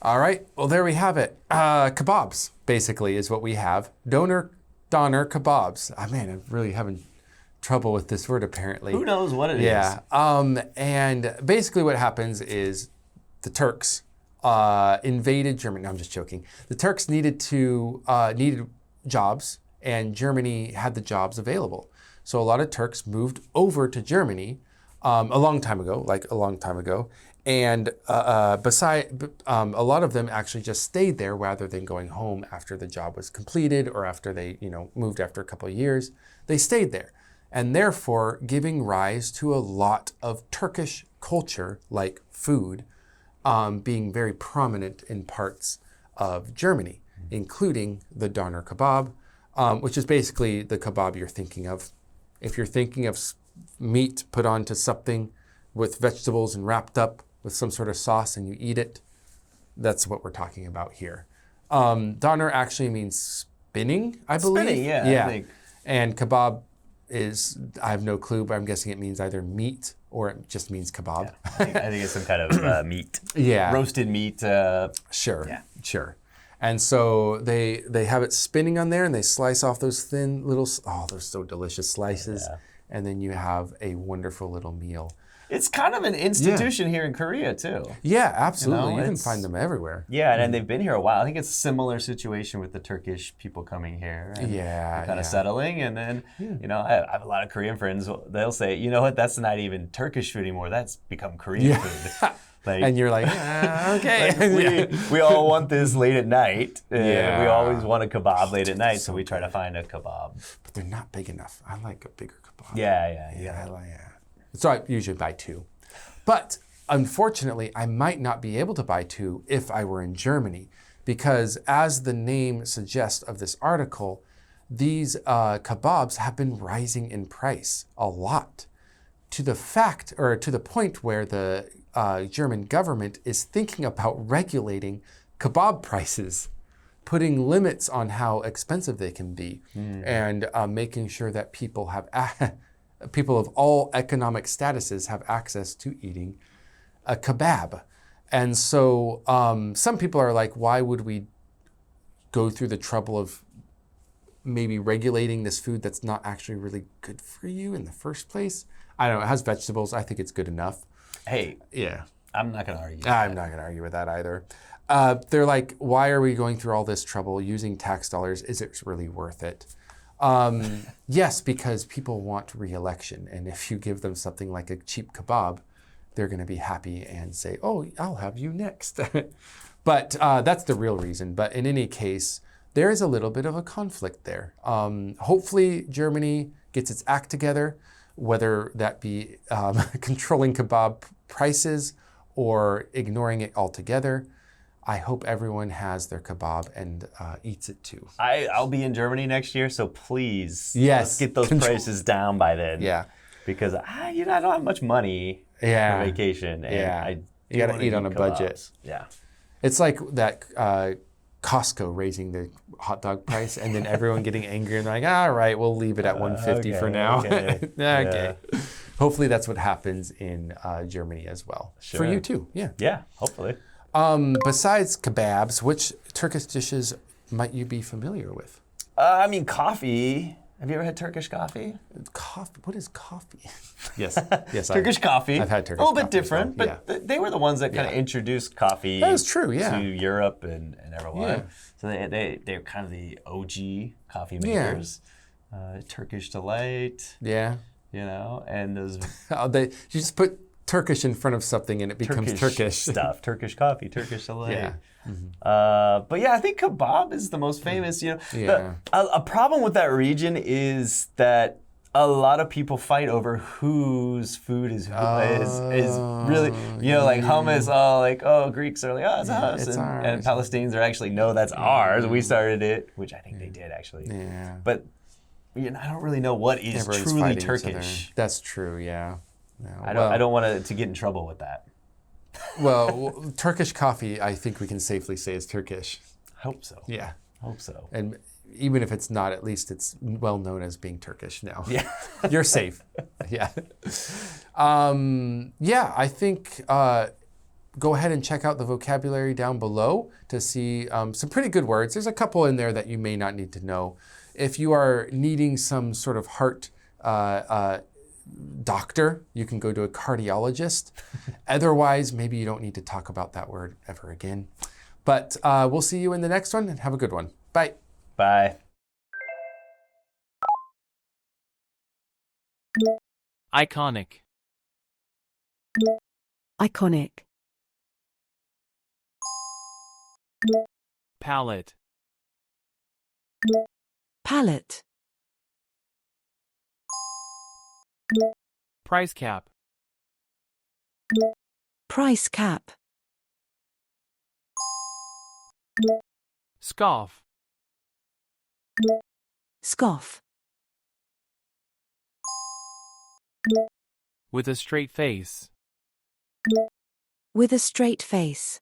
All right. Well, there we have it. Kebabs, basically, is what we have. Doner kebabs. Man, I'm really having trouble with this word, apparently. Who knows what it is? Yeah. And basically what happens is the Turks invaded Germany. No, I'm just joking. The Turks needed jobs, and Germany had the jobs available. So a lot of Turks moved over to Germany a long time ago, and a lot of them actually just stayed there rather than going home after the job was completed or after they, moved after a couple of years. They stayed there, and therefore giving rise to a lot of Turkish culture, like food, being very prominent in parts of Germany, including the doner kebab, which is basically the kebab you're thinking of. If you're thinking of meat put onto something with vegetables and wrapped up with some sort of sauce and you eat it, that's what we're talking about here. Doner actually means spinning, I believe. Spinning, yeah. I think. And kebab is, I have no clue, but I'm guessing it means either meat or it just means kebab. Yeah. I think it's some kind of meat. Yeah. Roasted meat. Sure. Yeah. Sure. And so they have it spinning on there, and they slice off those thin little, they're so delicious slices. Yeah. And then you have a wonderful little meal. It's kind of an institution here in Korea, too. Yeah, absolutely. You can find them everywhere. Yeah, and they've been here a while. I think it's a similar situation with the Turkish people coming here. And kind of settling. And then, I have a lot of Korean friends. They'll say, you know what, that's not even Turkish food anymore. That's become Korean food. And you're like, okay. We all want this late at night. We always want a kebab late at night, so we try to find a kebab. But they're not big enough. I like a bigger kebab. Yeah. So I usually buy two. But unfortunately, I might not be able to buy two if I were in Germany, because as the name suggests of this article, these kebabs have been rising in price a lot, to the point where the German government is thinking about regulating kebab prices, putting limits on how expensive they can be, and making sure that people of all economic statuses have access to eating a kebab. And so some people are like, why would we go through the trouble of maybe regulating this food that's not actually really good for you in the first place? I don't know, it has vegetables. I think it's good enough. Hey, yeah, I'm not going to argue. I'm not going to argue with that either. They're like, why are we going through all this trouble using tax dollars? Is it really worth it? Yes, because people want re-election. And if you give them something like a cheap kebab, they're going to be happy and say, oh, I'll have you next. But that's the real reason. But in any case, there is a little bit of a conflict there. Hopefully, Germany gets its act together, whether that be controlling kebab prices or ignoring it altogether. I hope everyone has their kebab and eats it too. I'll be in Germany next year, so please, let's get those prices down by then. Yeah. Because I don't have much money for vacation. And you got to eat on a budget. Yeah. It's like that Costco raising the hot dog price and then everyone getting angry and like, all right, we'll leave it at $1.50 for now. Okay. Yeah. Hopefully that's what happens in Germany as well. Sure. For you too. Yeah. Yeah, hopefully. Besides kebabs, which Turkish dishes might you be familiar with? Coffee. Have you ever had Turkish coffee? Coffee? What is coffee? Yes. Turkish coffee. I've had Turkish coffee. A little bit coffee different, well. but they were the ones that kind of introduced coffee that is true, to Europe and everyone. Yeah. So they're kind of the OG coffee makers. Turkish Delight. Yeah. And those... you just put Turkish in front of something and it becomes Turkish stuff. Turkish coffee, Turkish Delight. Yeah. But yeah, I think kebab is the most famous. A problem with that region is that a lot of people fight over whose food is really, like hummus. Greeks are like, it's us, it's ours. And Palestinians are actually, no, that's ours. We started it, which I think they did actually. Yeah. But I don't really know what is Everyone's truly Turkish. That's true. Yeah. No. I don't want to get in trouble with that. Well, Turkish coffee, I think we can safely say is Turkish. I hope so. Yeah. Hope so. And even if it's not, at least it's well known as being Turkish now. Yeah. You're safe. Yeah. I think go ahead and check out the vocabulary down below to see some pretty good words. There's a couple in there that you may not need to know. If you are needing some sort of heart doctor, you can go to a cardiologist. Otherwise, maybe you don't need to talk about that word ever again. But we'll see you in the next one, and have a good one. Bye. Bye. Iconic. Iconic. Palette. Palette. Price cap. Price cap. Scoff. Scoff. With a straight face. With a straight face.